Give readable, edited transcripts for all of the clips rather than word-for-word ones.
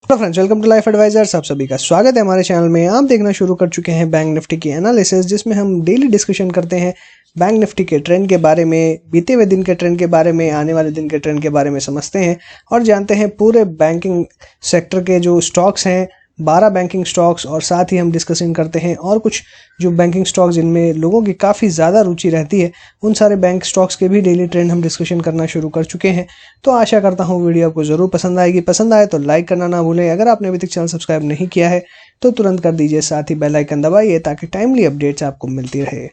तो friends, welcome to life advisers. आप सभी का स्वागत है हमारे चैनल में। आप देखना शुरू कर चुके हैं बैंक निफ्टी की एनालिसिस, जिसमें हम डेली डिस्कशन करते हैं बैंक निफ्टी के ट्रेंड के बारे में, बीते हुए दिन के ट्रेंड के बारे में, आने वाले दिन के ट्रेंड के बारे में समझते हैं और जानते हैं पूरे बैंकिंग सेक्टर के जो स्टॉक्स हैं, 12 बैंकिंग स्टॉक्स, और साथ ही हम डिस्कशन करते हैं और कुछ जो बैंकिंग स्टॉक्स जिनमें लोगों की काफ़ी ज़्यादा रुचि रहती है, उन सारे बैंक स्टॉक्स के भी डेली ट्रेंड हम डिस्कशन करना शुरू कर चुके हैं। तो आशा करता हूँ वीडियो आपको ज़रूर पसंद आएगी। पसंद आए तो लाइक करना ना भूलें। अगर आपने अभी तक चैनल सब्सक्राइब नहीं किया है तो तुरंत कर दीजिए, साथ ही बेल आइकन दबाइए ताकि टाइमली अपडेट्स आपको मिलती रहे।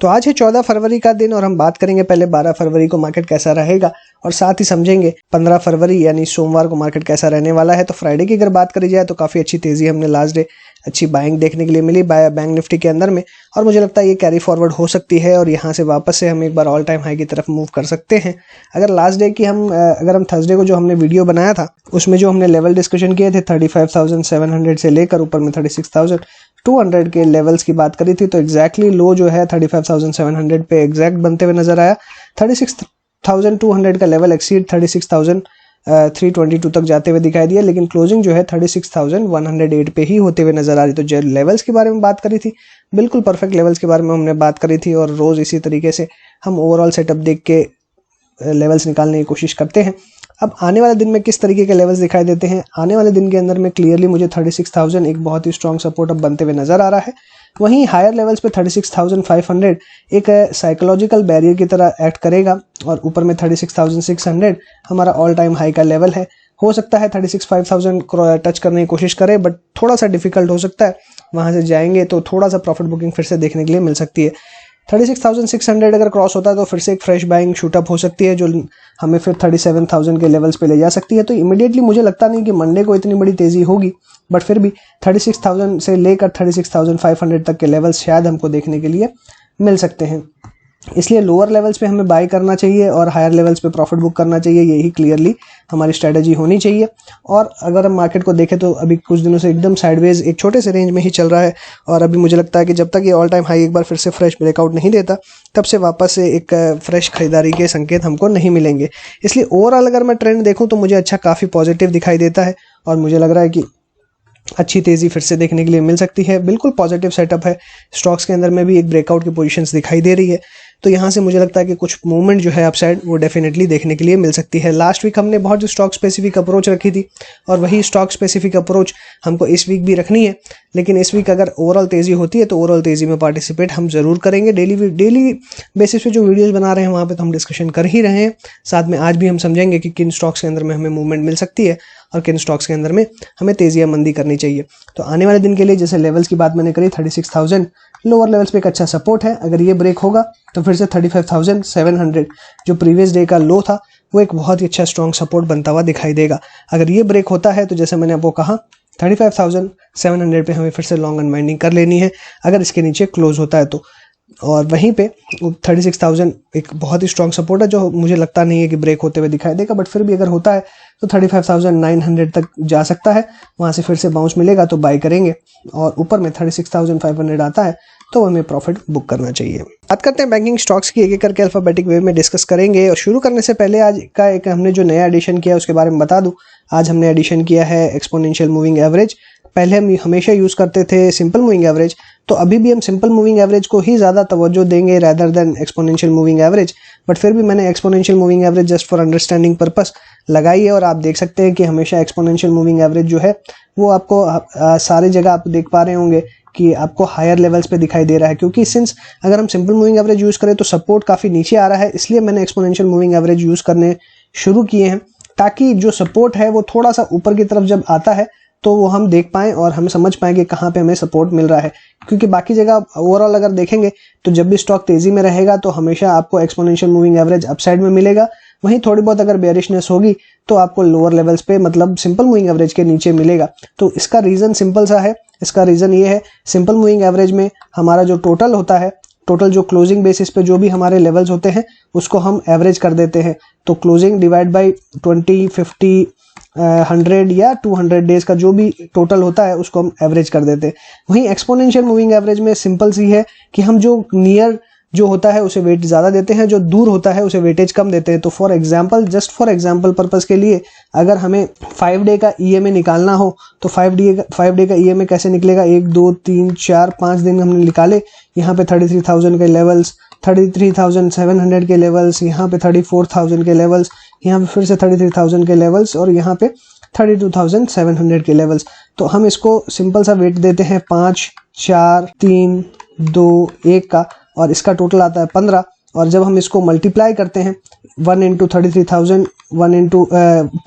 तो आज है 14 फरवरी का दिन और हम बात करेंगे पहले 12 फरवरी को मार्केट कैसा रहेगा और साथ ही समझेंगे 15 फरवरी यानी सोमवार को मार्केट कैसा रहने वाला है। तो फ्राइडे की अगर बात करी जाए तो काफ़ी अच्छी तेज़ी हमने लास्ट डे अच्छी बाइंग देखने के लिए मिली बैंक निफ्टी के अंदर में, और मुझे लगता है ये कैरी फॉरवर्ड हो सकती है और यहाँ से वापस से हम एक बार ऑल टाइम हाई की तरफ मूव कर सकते हैं। अगर लास्ट डे की अगर हम थर्सडे को जो हमने वीडियो बनाया था उसमें जो हमने लेवल डिस्कशन किए थे 35,700 से लेकर ऊपर में 36,200 के लेवल्स की बात करी थी, तो एग्जैक्टली लो जो है 35,700 पे एग्जैक्ट बनते हुए नजर आया। 36,200 का लेवल एक्सीड 36,322 तक जाते हुए दिखाई दिया, लेकिन क्लोजिंग जो है 36,108 पे ही होते हुए नजर आ रही। तो जो लेवल्स के बारे में बात करी थी, बिल्कुल परफेक्ट लेवल्स के बारे में हमने बात करी थी और रोज इसी तरीके से हम ओवरऑल सेटअप देख के लेवल्स निकालने की कोशिश करते हैं। अब आने वाले दिन में किस तरीके के लेवल्स दिखाई देते हैं, आने वाले दिन के अंदर में क्लियरली मुझे 36,000 एक बहुत ही स्ट्रॉन्ग सपोर्ट अब बनते हुए नजर आ रहा है। वहीं हायर लेवल्स पे 36,500 एक साइकोलॉजिकल बैरियर की तरह एक्ट करेगा और ऊपर में 36,600 हमारा ऑल टाइम हाई का लेवल है। हो सकता है 36,500 टच करने की कोशिश करें, बट थोड़ा सा डिफिकल्ट हो सकता है। वहां से जाएंगे तो थोड़ा सा प्रॉफिट बुकिंग फिर से देखने के लिए मिल सकती है। 36,600 अगर क्रॉस होता है तो फिर से एक फ्रेश बाइंग शूटअप हो सकती है जो हमें फिर 37,000 के लेवल्स पे ले जा सकती है। तो इमीडिएटली मुझे लगता नहीं कि मंडे को इतनी बड़ी तेजी होगी, बट फिर भी 36,000 से लेकर 36,500 तक के लेवल्स शायद हमको देखने के लिए मिल सकते हैं। इसलिए लोअर लेवल्स पे हमें बाय करना चाहिए और हायर लेवल्स पे प्रॉफिट बुक करना चाहिए, यही क्लियरली हमारी स्ट्रेटजी होनी चाहिए। और अगर हम मार्केट को देखें तो अभी कुछ दिनों से एकदम साइडवेज एक छोटे से रेंज में ही चल रहा है और अभी मुझे लगता है कि जब तक ये ऑल टाइम हाई एक बार फिर से फ्रेश ब्रेकआउट नहीं देता तब से वापस से एक फ्रेश खरीदारी के संकेत हमको नहीं मिलेंगे। इसलिए ओवरऑल अगर मैं ट्रेंड देखूँ तो मुझे अच्छा काफ़ी पॉजिटिव दिखाई देता है और मुझे लग रहा है कि अच्छी तेजी फिर से देखने के लिए मिल सकती है। बिल्कुल पॉजिटिव सेटअप है। स्टॉक्स के अंदर में भी एक ब्रेकआउट की पोजीशंस दिखाई दे रही है, तो यहाँ से मुझे लगता है कि कुछ मूवमेंट जो है अपसाइड वो डेफिनेटली देखने के लिए मिल सकती है। लास्ट वीक हमने बहुत जो स्टॉक स्पेसिफिक अप्रोच रखी थी और वही स्टॉक स्पेसिफिक अप्रोच हमको इस वीक भी रखनी है, लेकिन इस वीक अगर ओवरऑल तेजी होती है तो ओवरऑल तेजी में पार्टिसिपेट हम जरूर करेंगे। डेली बेसिस पे जो वीडियोस बना रहे हैं वहाँ पे तो हम डिस्कशन कर ही रहे हैं। साथ में आज भी हम समझेंगे कि किन स्टॉक्स के अंदर में हमें मूवमेंट मिल सकती है और किन स्टॉक्स के अंदर में हमें तेजी या मंदी करनी चाहिए। तो आने वाले दिन के लिए जैसे लेवल्स की बात मैंने करी, 36,000 लोअर लेवल्स पे एक अच्छा सपोर्ट है। अगर ये ब्रेक होगा तो फिर से 35,700 जो प्रीवियस डे का लो था वो एक बहुत ही अच्छा स्ट्रॉन्ग सपोर्ट बनता हुआ दिखाई देगा। अगर ये ब्रेक होता है तो जैसे मैंने आपको कहा 35,700 पे हमें फिर से लॉन्ग अनवाइंडिंग कर लेनी है अगर इसके नीचे क्लोज होता है तो। और वहीं पे 36,000 एक बहुत ही स्ट्रॉन्ग सपोर्ट है जो मुझे लगता नहीं है कि ब्रेक होते हुए दिखाई देगा, बट फिर भी अगर होता है तो 35,900 तक जा सकता है। वहां से फिर से बाउंस मिलेगा तो बाय करेंगे और ऊपर में 36,500 आता है तो हमें प्रॉफिट बुक करना चाहिए। बात करते हैं बैंकिंग स्टॉक्स की, एक एक करके अल्फाबेटिक वे में डिस्कस करेंगे। और शुरू करने से पहले आज का एक हमने जो नया एडिशन किया उसके बारे में बता दूं। आज हमने एडिशन किया है एक्सपोनेंशियल मूविंग एवरेज। पहले हम हमेशा यूज करते थे सिंपल मूविंग एवरेज, तो अभी भी हम सिंपल मूविंग एवरेज को ही ज़्यादा तवज्जो देंगे rather than exponential moving average. But फिर भी मैंने exponential moving average just for understanding purpose लगाई है और आप देख सकते हैं कि हमेशा एक्सपोनेंशियल मूविंग एवरेज जो है वो आपको सारी जगह आप देख पा रहे होंगे कि आपको हायर लेवल्स पे दिखाई दे रहा है, क्योंकि सिंस अगर हम सिंपल मूविंग एवरेज यूज़ करें तो सपोर्ट काफ़ी नीचे आ रहा है। इसलिए मैंने एक्सपोनेंशियल मूविंग एवरेज यूज़ करने शुरू किए हैं ताकि जो सपोर्ट है वो थोड़ा सा ऊपर की तरफ जब आता है तो वो हम देख पाएं और हम समझ पाएं कि कहाँ पे हमें सपोर्ट मिल रहा है। क्योंकि बाकी जगह ओवरऑल अगर देखेंगे तो जब भी स्टॉक तेजी में रहेगा तो हमेशा आपको एक्सपोनेंशियल मूविंग एवरेज अपसाइड में मिलेगा। वहीं थोड़ी बहुत अगर बेयरिशनेस होगी तो आपको लोअर लेवल्स पे मतलब सिंपल मूविंग एवरेज के नीचे मिलेगा। तो इसका रीजन सिंपल सा है। इसका रीजन ये है, सिंपल मूविंग एवरेज में हमारा जो टोटल होता है, टोटल जो क्लोजिंग बेसिस पे जो भी हमारे लेवल्स होते हैं उसको हम एवरेज कर देते हैं। तो क्लोजिंग डिवाइड बाय 20, 50, 100 या 200 डेज का जो भी टोटल होता है उसको हम एवरेज कर देते हैं। वहीं एक्सपोनेंशियल मूविंग एवरेज में सिंपल सी है कि हम जो नियर जो होता है उसे वेट ज़्यादा देते हैं, जो दूर होता है उसे वेटेज कम देते हैं। तो for example, just for example purpose के लिए अगर हमें 5 डे का ईएमए निकालना हो तो 5 डे का ईएमए कैसे निकलेगा, 1 2 3 4 5 दिन हमने निकाले, यहाँ पे 33,000 के लेवल्स, 33,700 के लेवल्स, यहाँ पे 34,000 के लेवल्स, यहाँ पे फिर से 33,000 के लेवल्स और यहाँ पे 32,700 के लेवल्स। तो हम इसको सिंपल सा वेट देते हैं 5 4 3 2 1 का, और इसका टोटल आता है 15। और जब हम इसको मल्टीप्लाई करते हैं 1 इंटू 33,000, 1 इंटू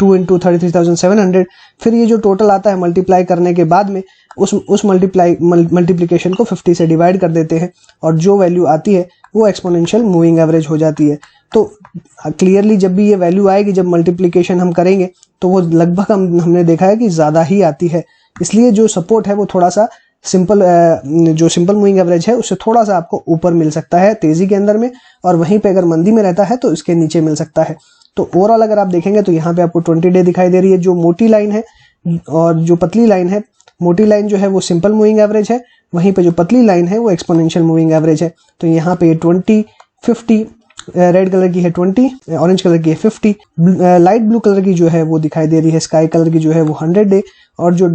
2 इंटू 33,700, फिर ये जो टोटल आता है मल्टीप्लाई करने के बाद में उस मल्टीप्लिकेशन को 50 से डिवाइड कर देते हैं और जो वैल्यू आती है वो एक्सपोनेंशियल मूविंग एवरेज हो जाती है। तो क्लियरली जब भी ये वैल्यू आएगी, जब मल्टीप्लिकेशन हम करेंगे तो वो लगभग हमने देखा है कि ज़्यादा ही आती है। इसलिए जो सपोर्ट है वो थोड़ा सा जो सिंपल मूविंग एवरेज है उससे थोड़ा सा आपको ऊपर मिल सकता है तेजी के अंदर में, और वहीं पे अगर मंदी में रहता है तो इसके नीचे मिल सकता है। तो ओवरऑल अगर आप देखेंगे तो यहाँ पे आपको 20 डे दिखाई दे रही है जो मोटी लाइन है, और जो पतली लाइन है, मोटी लाइन जो है वो सिंपल मूविंग एवरेज है, वहीं पे जो पतली लाइन है वो एक्सपोनेंशियल मूविंग एवरेज है। तो यहाँ पे 20 50, रेड कलर की है 20, ऑरेंज कलर की है 50, लाइट ब्लू कलर की जो है वो दिखाई दे रही है, स्काई कलर की जो है वो 100 डे, और जो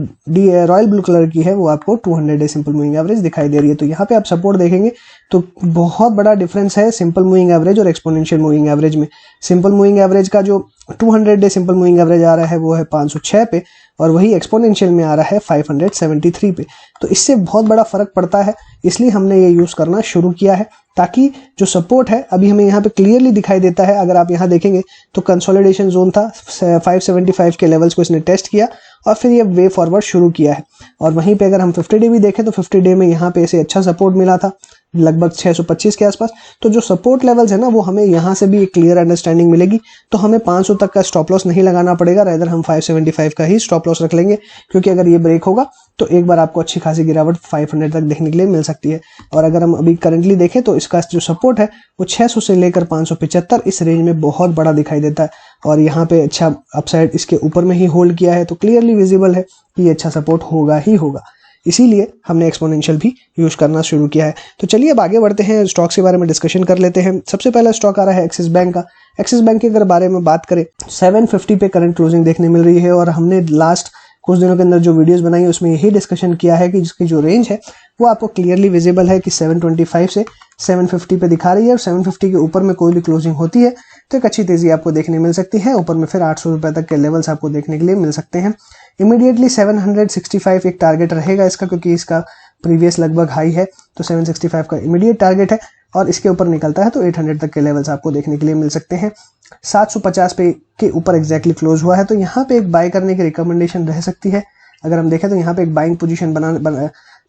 रॉयल ब्लू कलर की है वो आपको 200 डे सिंपल मूविंग एवरेज दिखाई दे रही है। तो यहाँ पे आप सपोर्ट देखेंगे तो बहुत बड़ा डिफरेंस है सिंपल मूविंग एवरेज और एक्सपोनेंशियल मूविंग एवरेज में। सिंपल मूविंग एवरेज का जो 200 डे सिंपल मूविंग एवरेज आ रहा है वो है 506 पे, और वही एक्सपोनेंशियल में आ रहा है 573 पे। तो इससे बहुत बड़ा फर्क पड़ता है, इसलिए हमने ये यूज़ करना शुरू किया है ताकि जो सपोर्ट है अभी हमें यहाँ पे क्लियरली दिखाई देता है। अगर आप यहाँ देखेंगे तो कंसोलिडेशन जोन था, 575 के लेवल्स को इसने टेस्ट किया और फिर ये वे फॉरवर्ड शुरू किया है। और वहीं पे अगर हम 50 डे भी देखें तो 50 डे में यहाँ पे इसे अच्छा सपोर्ट मिला था, लगभग 625 के आसपास। तो जो सपोर्ट लेवल्स है ना वो हमें यहाँ से भी एक क्लियर अंडरस्टैंडिंग मिलेगी। तो हमें 500 तक का स्टॉप लॉस नहीं लगाना पड़ेगा, रेदर हम 575 का ही स्टॉप लॉस रख लेंगे, क्योंकि अगर ये ब्रेक होगा तो एक बार आपको अच्छी खासी गिरावट 500 तक देखने के लिए मिल सकती है। और अगर हम अभी करंटली देखें तो इसका जो सपोर्ट है वो 600 से लेकर 575 इस रेंज में बहुत बड़ा दिखाई देता है, और यहाँ पे अच्छा अपसाइड इसके ऊपर में ही होल्ड किया है। तो क्लियरली विजिबल है कि ये अच्छा सपोर्ट होगा ही होगा, इसीलिए हमने एक्सपोनेंशियल भी यूज करना शुरू किया है। तो चलिए अब आगे बढ़ते हैं, स्टॉक्स के बारे में डिस्कशन कर लेते हैं। सबसे पहला स्टॉक आ रहा है एक्सिस बैंक का। एक्सिस बैंक के अगर बारे में बात करें 750 पे करंट क्लोजिंग देखने मिल रही है, और हमने लास्ट कुछ दिनों के अंदर जो वीडियोस बनाई है उसमें यही डिस्कशन किया है कि जिसकी जो रेंज है वो आपको क्लियरली विजिबल है कि 725 से 750 पे दिखा रही है, और 750 के ऊपर में कोई भी क्लोजिंग होती है तो एक अच्छी तेजी आपको देखने मिल सकती है। ऊपर में फिर 800 रुपए तक के लेवल्स आपको देखने के लिए मिल सकते हैं। इमीडिएटली 765 एक टारगेट रहेगा इसका, क्योंकि इसका प्रीवियस लगभग हाई है, तो 765 का इमीडिएट टारगेट है, और इसके ऊपर निकलता है तो 800 तक के लेवल्स आपको देखने के लिए मिल सकते हैं। 750 पे के ऊपर एग्जैक्टली क्लोज हुआ है, तो यहाँ पे एक बाय करने की रिकमेंडेशन रह सकती है। अगर हम देखें तो यहाँ पे एक बाइंग पोजीशन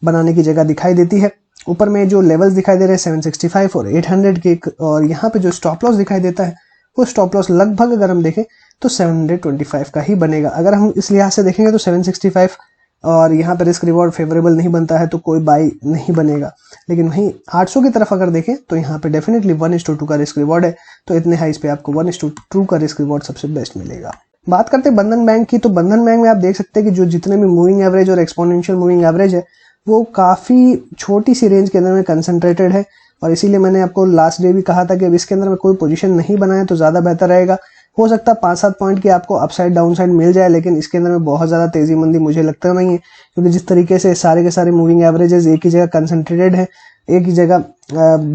बनाने की जगह दिखाई देती है। ऊपर में जो लेवल्स दिखाई दे रहे हैं 765 और 800 के, और यहाँ पे जो स्टॉप लॉस दिखाई देता है वो स्टॉप लॉस लगभग अगर हम देखें तो 725 का ही बनेगा। अगर हम इस लिहाज से देखेंगे तो 765 और यहाँ पे रिस्क रिवॉर्ड फेवरेबल नहीं बनता है तो कोई बाई नहीं बनेगा। लेकिन वहीं 800 की तरफ अगर देखें तो यहाँ पे डेफिनेटली 1:2 का रिस्क रिवॉर्ड है, तो इतने हाइस पे आपको 1:2 का रिस्क रिवॉर्ड सबसे बेस्ट मिलेगा। बात करते हैं बंधन बैंक की, तो बंधन बैंक में आप देख सकते हैं कि जो जितने भी मूविंग एवरेज और एक्सपोनेंशियल मूविंग एवरेज है वो काफ़ी छोटी सी रेंज के अंदर में कंसंट्रेटेड है, और इसीलिए मैंने आपको लास्ट डे भी कहा था कि अब इसके अंदर में कोई पोजीशन नहीं बनाए तो ज़्यादा बेहतर रहेगा। हो सकता है 5-7 पॉइंट की आपको अपसाइड डाउनसाइड मिल जाए, लेकिन इसके अंदर में बहुत ज़्यादा तेजी मंदी मुझे लगता नहीं है, क्योंकि जिस तरीके से सारे के सारे मूविंग एवरेजेस एक ही जगह कंसंट्रेटेड है, एक ही जगह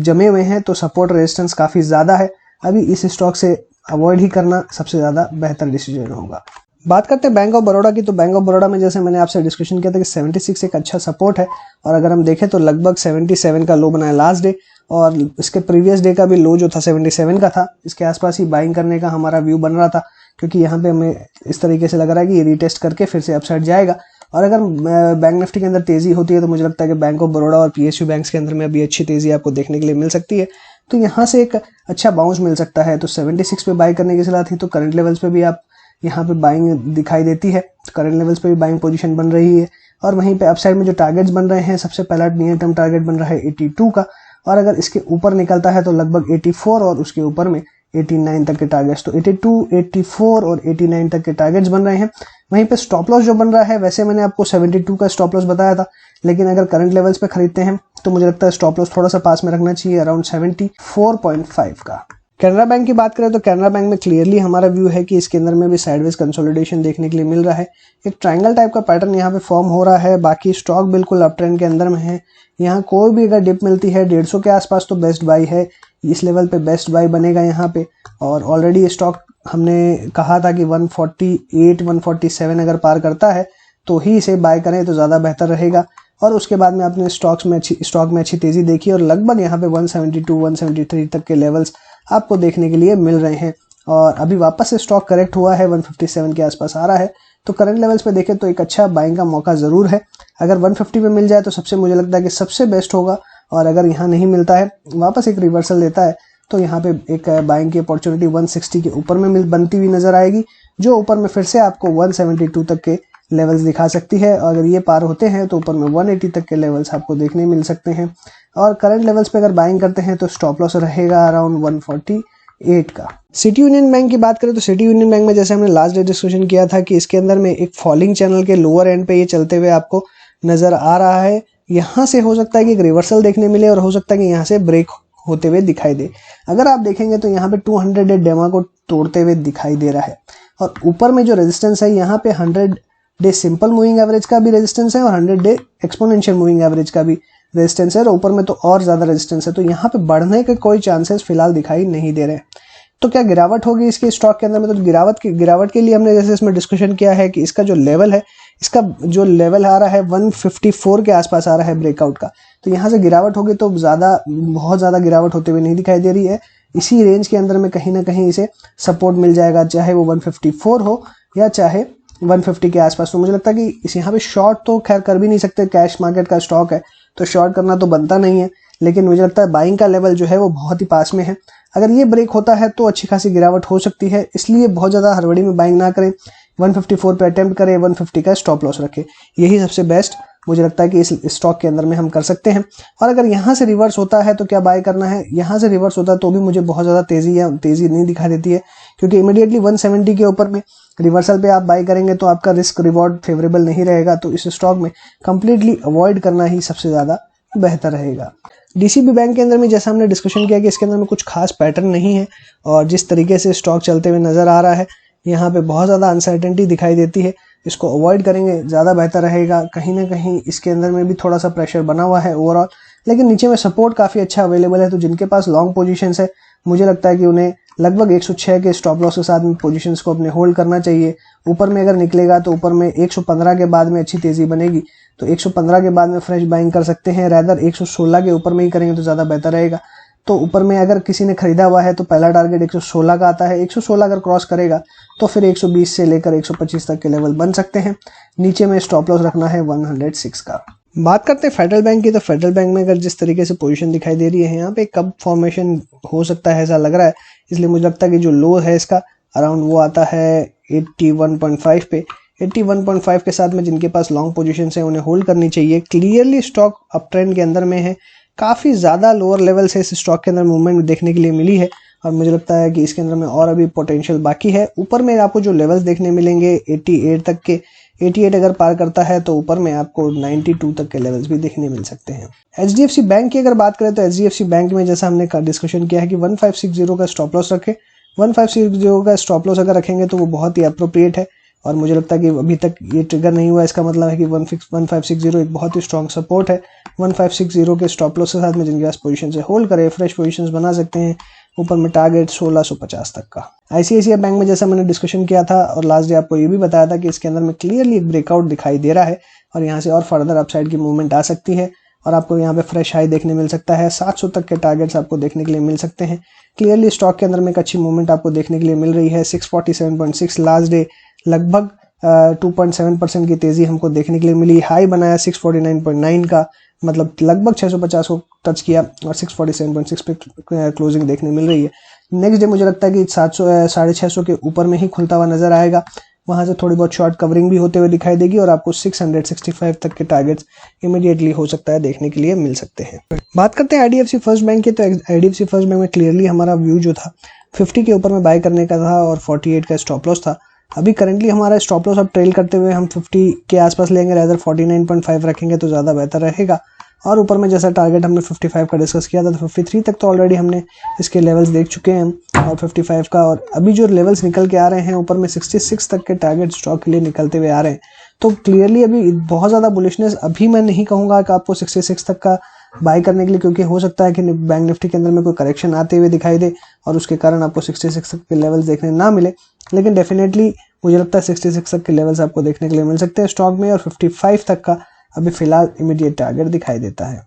जमे हुए हैं, तो सपोर्ट रेजिस्टेंस काफ़ी ज़्यादा है। अभी इस स्टॉक से अवॉइड ही करना सबसे ज़्यादा बेहतर डिसीजन होगा। बात करते हैं बैंक ऑफ बड़ौदा की, तो बैंक ऑफ बड़ौदा में जैसे मैंने आपसे डिस्कशन किया था कि 76 एक अच्छा सपोर्ट है, और अगर हम देखें तो लगभग 77 का लो बनाया लास्ट डे, और इसके प्रीवियस डे का भी लो जो था 77 का था। इसके आसपास ही बाइंग करने का हमारा व्यू बन रहा था, क्योंकि यहाँ पे हमें इस तरीके से लग रहा है कि ये रीटेस्ट करके फिर से अपसाइड जाएगा। और अगर बैंक निफ्टी के अंदर तेजी होती है तो मुझे लगता है कि बैंक ऑफ बड़ौदा और PSU बैंक्स के अंदर में भी अच्छी तेजी आपको देखने के लिए मिल सकती है, तो यहाँ से एक अच्छा बाउंस मिल सकता है। तो 76 पे बाई करने की सलाह थी, तो करंट लेवल्स पे भी आप यहाँ पे बाइंग दिखाई देती है, करंट लेवल्स पे भी बाइंग पोजीशन बन रही है। और वहीं पे अपसाइड में जो टारगेट्स बन रहे हैं, सबसे पहला नियर टर्म टारगेट बन रहा है 82 का, और अगर इसके ऊपर निकलता है तो लगभग 84 और उसके ऊपर में 89 तक के टारगेट्स, तो 82, 84 और 89 तक के टारगेट्स बन रहे हैं। वहीं पे स्टॉप लॉस जो बन रहा है, वैसे मैंने आपको 72 का स्टॉप लॉस बताया था, लेकिन अगर करंट लेवल्स पे खरीदते हैं तो मुझे लगता है स्टॉप लॉस थोड़ा सा पास में रखना चाहिए अराउंड 74.5 का। कैनरा बैंक की बात करें तो कैनरा बैंक में क्लियरली हमारा व्यू है कि इसके अंदर में भी साइडवेज कंसोलिडेशन देखने के लिए मिल रहा है। एक ट्रायंगल टाइप का पैटर्न यहाँ पे फॉर्म हो रहा है। बाकी स्टॉक बिल्कुल अप ट्रेंड के अंदर में है। यहाँ कोई भी अगर डिप मिलती है 150 के आसपास तो बेस्ट बाई है, इस लेवल पे बेस्ट बाई बनेगा यहाँ पे। और ऑलरेडी स्टॉक हमने कहा था कि 148 147 अगर पार करता है तो ही इसे बाय करें तो ज़्यादा बेहतर रहेगा। और उसके बाद में आपने स्टॉक में अच्छी तेज़ी देखी और लगभग यहाँ पे 172 173 तक के लेवल्स आपको देखने के लिए मिल रहे हैं। और अभी वापस से स्टॉक करेक्ट हुआ है, 157 के आसपास आ रहा है। तो करंट लेवल्स पे देखें तो एक अच्छा बाइंग का मौका ज़रूर है। अगर 150 पे मिल जाए तो सबसे मुझे लगता है कि सबसे बेस्ट होगा। और अगर यहाँ नहीं मिलता है, वापस एक रिवर्सल देता है, तो यहाँ पे एक बाइंग की अपॉर्चुनिटी 160 के ऊपर में बनती हुई नजर आएगी, जो ऊपर में फिर से आपको 172 तक के लेवल्स दिखा सकती है। और अगर ये पार होते हैं तो ऊपर में 180 तक के लेवल्स आपको देखने मिल सकते हैं। और करंट लेवल्स पे अगर बाइंग करते हैं तो स्टॉप लॉस रहेगा अराउंड 148 का। सिटी यूनियन बैंक की बात करें तो सिटी यूनियन बैंक में जैसे हमने लास्ट डे डिस्कशन किया था कि इसके अंदर में एक फॉलिंग चैनल के लोअर एंड पे ये चलते हुए आपको नजर आ रहा है। यहाँ से हो सकता है कि एक रिवर्सल देखने मिले और हो सकता है कि यहाँ से ब्रेक होते हुए दिखाई दे। अगर आप देखेंगे तो यहाँ पे 200 डे डेमा को तोड़ते हुए दिखाई दे रहा है। और ऊपर में जो रेजिस्टेंस है यहाँ पे 100 डे सिंपल मूविंग एवरेज का भी रेजिस्टेंस है और 100 डे एक्सपोनेंशियल मूविंग एवरेज का भी रेजिस्टेंस है। और ऊपर में तो और ज्यादा रेजिस्टेंस है। तो यहाँ पे बढ़ने के कोई चांसेस फिलहाल दिखाई नहीं दे रहे। तो क्या गिरावट होगी इसके स्टॉक के अंदर में? तो गिरावट के लिए हमने जैसे इसमें डिस्कशन किया है कि इसका जो लेवल है, इसका जो लेवल आ रहा है 154 के आसपास आ रहा है ब्रेकआउट का। तो यहाँ से गिरावट होगी तो बहुत ज़्यादा गिरावट होते हुए नहीं दिखाई दे रही है। इसी रेंज के अंदर में कहीं ना कहीं इसे सपोर्ट मिल जाएगा, चाहे वो 154 हो या चाहे 150 के आसपास। तो मुझे लगता है कि इस यहाँ पे शॉर्ट तो खैर कर भी नहीं सकते, कैश मार्केट का स्टॉक है तो शॉर्ट करना तो बनता नहीं है। लेकिन मुझे लगता है बाइंग का लेवल जो है वो बहुत ही पास में है। अगर ये ब्रेक होता है तो अच्छी खासी गिरावट हो सकती है, इसलिए बहुत ज़्यादा हड़बड़ी में बाइंग ना करें। 154 पे अटेम्प्ट करें, 150 का स्टॉप लॉस रखें, यही सबसे बेस्ट मुझे लगता है कि इस स्टॉक के अंदर में हम कर सकते हैं। और अगर यहाँ से रिवर्स होता है तो क्या बाय करना है? यहाँ से रिवर्स होता है तो भी मुझे बहुत ज़्यादा तेज़ी नहीं दिखा देती है, क्योंकि इमीडिएटली 170 के ऊपर में रिवर्सल पे आप बाय करेंगे तो आपका रिस्क रिवॉर्ड फेवरेबल नहीं रहेगा। तो इस स्टॉक में कंप्लीटली अवॉइड करना ही सबसे ज़्यादा बेहतर रहेगा। डीसीबी बैंक के अंदर में जैसा हमने डिस्कशन किया कि इसके अंदर में कुछ खास पैटर्न नहीं है और जिस तरीके से स्टॉक चलते हुए नजर आ रहा है यहाँ पे बहुत ज़्यादा अनसर्टेनिटी दिखाई देती है। इसको अवॉइड करेंगे ज़्यादा बेहतर रहेगा। कहीं ना कहीं इसके अंदर में भी थोड़ा सा प्रेशर बना हुआ है ओवरऑल, लेकिन नीचे में सपोर्ट काफ़ी अच्छा अवेलेबल है। तो जिनके पास लॉन्ग पोजीशंस है, मुझे लगता है कि उन्हें लगभग 106 के स्टॉप लॉस के साथ में पोजीशंस को अपने होल्ड करना चाहिए। ऊपर में अगर निकलेगा तो ऊपर में 115 के बाद में अच्छी तेज़ी बनेगी, तो 115 के बाद में फ्रेश बाइंग कर सकते हैं। रैदर 116 के ऊपर में ही करेंगे तो ज़्यादा बेहतर रहेगा। तो ऊपर में अगर किसी ने खरीदा हुआ है तो पहला टारगेट 116 का आता है। 116 अगर क्रॉस करेगा तो फिर 120 से लेकर 125 तक के लेवल बन सकते हैं। नीचे में स्टॉप लॉस रखना है 106 का। बात करते हैं फेडरल बैंक की, तो फेडरल बैंक में अगर जिस तरीके से पोजीशन दिखाई दे रही है यहाँ पे कब फॉर्मेशन हो सकता है ऐसा लग रहा है, इसलिए मुझे लगता है कि जो लो है इसका अराउंड वो आता है 81.5 पे। 81.5 के साथ में जिनके पास लॉन्ग पोजीशन है उन्हें होल्ड करनी चाहिए। क्लियरली स्टॉक अप ट्रेंड के अंदर में है, काफ़ी ज़्यादा लोअर लेवल से इस स्टॉक के अंदर मूवमेंट देखने के लिए मिली है और मुझे लगता है कि इसके अंदर में और अभी पोटेंशियल बाकी है। ऊपर में आपको जो लेवल्स देखने मिलेंगे 88 तक के, 88 अगर पार करता है तो ऊपर में आपको 92 तक के लेवल्स भी देखने मिल सकते हैं। एचडीएफसी बैंक की अगर बात करें तो एचडीएफसी बैंक में जैसा हमने डिस्कशन किया है कि 1560 का स्टॉप लॉस रखें। 1560 का स्टॉप लॉस अगर रखेंगे तो वो बहुत ही अप्रोप्रिएट है और मुझे लगता है कि अभी तक ये ट्रिगर नहीं हुआ। इसका मतलब है कि 1560 एक बहुत ही स्ट्रॉन्ग सपोर्ट है। 1560 के स्टॉप लॉस के साथ में जिनके पास पोजीशन से होल्ड करे, फ्रेश पोजीशंस बना सकते हैं। ऊपर में टारगेट 1650 तक का। आईसीआईसीआई बैंक में जैसा मैंने डिस्कशन किया था और लास्ट डे आपको ये भी बताया था कि इसके अंदर में क्लियरली एक ब्रेकआउट दिखाई दे रहा है और यहाँ से और फर्दर अपसाइड की मूवमेंट आ सकती है और आपको यहाँ पे फ्रेश हाई देखने मिल सकता है। 700 तक के टारगेट्स आपको देखने के लिए मिल सकते हैं। क्लियरली स्टॉक के अंदर में एक अच्छी मूवमेंट आपको देखने के लिए मिल रही है। 647.6 लास्ट डे लगभग 2.7% की तेजी हमको देखने के लिए मिली। हाई बनाया 649.9 का, मतलब लगभग 650 को टच किया और 647.6 पे क्लोजिंग देखने मिल रही है। नेक्स्ट डे मुझे लगता है कि 650 के ऊपर में ही खुलता हुआ नजर आएगा। वहां से थोड़ी बहुत शॉर्ट कवरिंग भी होते हुए दिखाई देगी और आपको 665 तक के टारगेट्स इमीडिएटली हो सकता है देखने के लिए मिल सकते हैं। बात करते हैं आईडीएफसी फर्स्ट बैंक की, तो आईडीएफसी फर्स्ट बैंक में क्लियरली हमारा व्यू जो था 50 के ऊपर में बाय करने का था और 48 का स्टॉप लॉस था। अभी करंटली हमारा स्टॉप लॉस अब ट्रेल करते हुए हम 50 के आसपास लेंगे, रेदर 49.5 रखेंगे तो ज़्यादा बेहतर रहेगा। और ऊपर में जैसा टारगेट हमने 55 का डिस्कस किया था, तो 53 तक तो ऑलरेडी हमने इसके लेवल्स देख चुके हैं और 55 का, और अभी जो लेवल्स निकल के आ रहे हैं ऊपर में 66 तक के टारगेट स्टॉक के लिए निकलते हुए आ रहे हैं। तो क्लियरली अभी बहुत ज़्यादा बुलिशनेस अभी मैं नहीं कहूँगा कि आपको 66 तक का बाय करने के लिए, क्योंकि हो सकता है कि बैंक निफ्टी के अंदर में कोई करेक्शन आते हुए दिखाई दे और उसके कारण आपको 66 तक के लेवल्स देखने ना मिले, लेकिन डेफिनेटली मुझे लगता है 66 तक के लेवल्स आपको देखने के लिए मिल सकते हैं स्टॉक में, और 55 तक का अभी फिलहाल इमीडिएट टारगेट दिखाई देता है।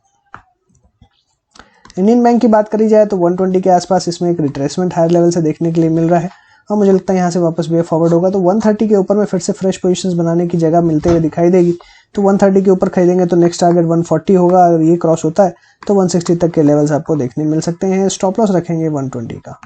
इंडियन बैंक की बात करी जाए तो 120 के आसपास इसमें एक रिट्रेसमेंट हायर लेवल से देखने के लिए मिल रहा है और मुझे लगता है यहाँ से वापस वे फॉरवर्ड होगा तो 130 के ऊपर में फिर से फ्रेश पोजीशंस बनाने की जगह मिलते हुए दिखाई देगी। तो 130 के ऊपर खरीदेंगे तो नेक्स्ट टारगेट 140 होगा, और ये क्रॉस होता है तो 160 तक के लेवल्स आपको देखने मिल सकते हैं। स्टॉप लॉस रखेंगे 120 का।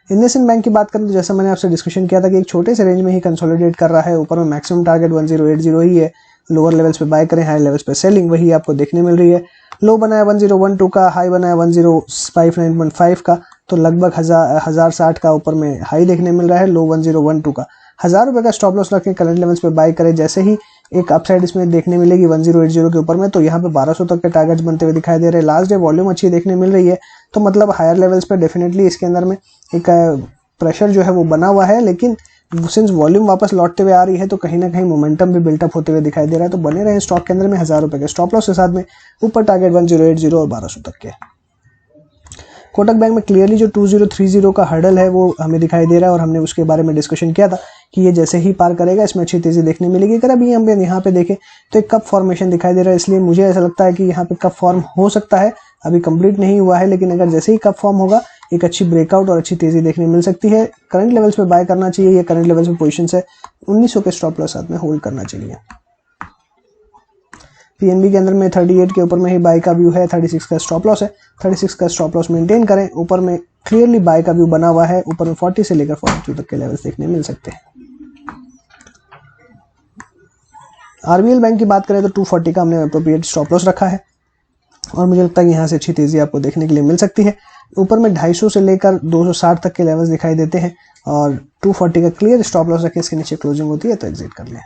इंडसइंड बैंक की बात करें तो जैसा मैंने आपसे डिस्कशन किया था कि एक छोटे से रेंज में ही कंसोलिडेट कर रहा है, ऊपर में मैक्सिमम टारगेट 1080 ही है, लोअर लेवल्स पे बाय करें, हाई लेवल्स पे सेलिंग, वही आपको देखने मिल रही है। लो बनाया 1012 का, हाई बनाया 1059.5 का, तो लगभग 1060 का ऊपर में हाई देखने मिल रहा है, लो 1012 का। 1000 रुपये का स्टॉप लॉस रखें, करंट लेवल्स पे बाय करें। जैसे ही एक अपसाइड इसमें देखने मिलेगी 1080 के ऊपर में, तो यहाँ पे 1200 तक के टारगेट्स बनते हुए दिखाई दे रहे हैं। लास्ट डे वॉल्यूम अच्छी देखने मिल रही है, तो मतलब हायर लेवल्स पे डेफिनेटली इसके अंदर में एक प्रेशर जो है वो बना हुआ है, लेकिन सिंस वॉल्यूम वापस लौटते हुए आ रही है तो कहीं ना कहीं मोमेंटम भी बिल्टअप होते हुए दिखाई दे रहा है। तो बने रहे स्टॉक के अंदर में 1000 रुपये के स्टॉप लॉस के साथ में, ऊपर टारगेट 1080 और 1200 तक के। कोटक बैंक में क्लियरली जो 2030 का हर्डल है वो हमें दिखाई दे रहा है और हमने उसके बारे में डिस्कशन किया था कि ये जैसे ही पार करेगा इसमें अच्छी तेजी देखने मिलेगी। अगर अभी हम यहाँ पे देखें तो एक कप फॉर्मेशन दिखाई दे रहा है, इसलिए मुझे ऐसा लगता है कि यहाँ पे कप फॉर्म हो सकता है, अभी कंप्लीट नहीं हुआ है, लेकिन अगर जैसे ही कप फॉर्म होगा एक अच्छी ब्रेकआउट और अच्छी तेजी देखने मिल सकती है। करंट लेवल्स पे बाय करना चाहिए, ये करंट लेवल्स पे पोजीशन है, 1900 के स्टॉप लॉस साथ में होल्ड करना चाहिए। पीएनबी के अंदर में 38 के ऊपर में ही बाय का व्यू है, 36 का स्टॉप लॉस है, 36 का स्टॉप लॉस मेंटेन करें। ऊपर में क्लियरली बाय का व्यू बना हुआ है, ऊपर में 40 से लेकर 42 तक के लेवल्स देखने मिल सकते हैं। आरबीएल बैंक की बात करें तो 240 का हमने अप्रोप्रिएट स्टॉप लॉस रखा है और मुझे लगता है कि यहाँ से अच्छी तेजी आपको देखने के लिए मिल सकती है। ऊपर में 250 से लेकर 260 तक के लेवल्स दिखाई देते हैं और 240 का क्लियर स्टॉप लॉस रखें, इसके नीचे क्लोजिंग होती है तो एग्जिट कर लें।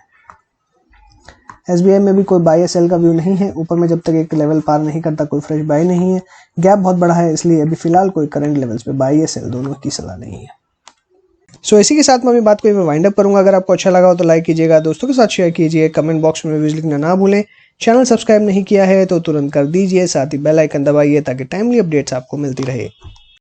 एसबीआई में भी कोई बाय या सेल का व्यू नहीं है, ऊपर में जब तक एक लेवल पार नहीं करता कोई फ्रेश बाय नहीं है, गैप बहुत बड़ा है, इसलिए अभी फिलहाल कोई करंट लेवल्स पे बाय या सेल दोनों की सलाह नहीं है। सो इसी के साथ मैं अभी बात को वाइंड अप करूंगा। अगर आपको अच्छा लगा हो तो लाइक कीजिएगा, दोस्तों के साथ शेयर कीजिए, कमेंट बॉक्स में रिव्यूज लिखना ना भूलें। चैनल सब्सक्राइब नहीं किया है तो तुरंत कर दीजिए, साथ ही बेल आइकन दबाइए ताकि टाइमली अपडेट्स आपको मिलती रहे।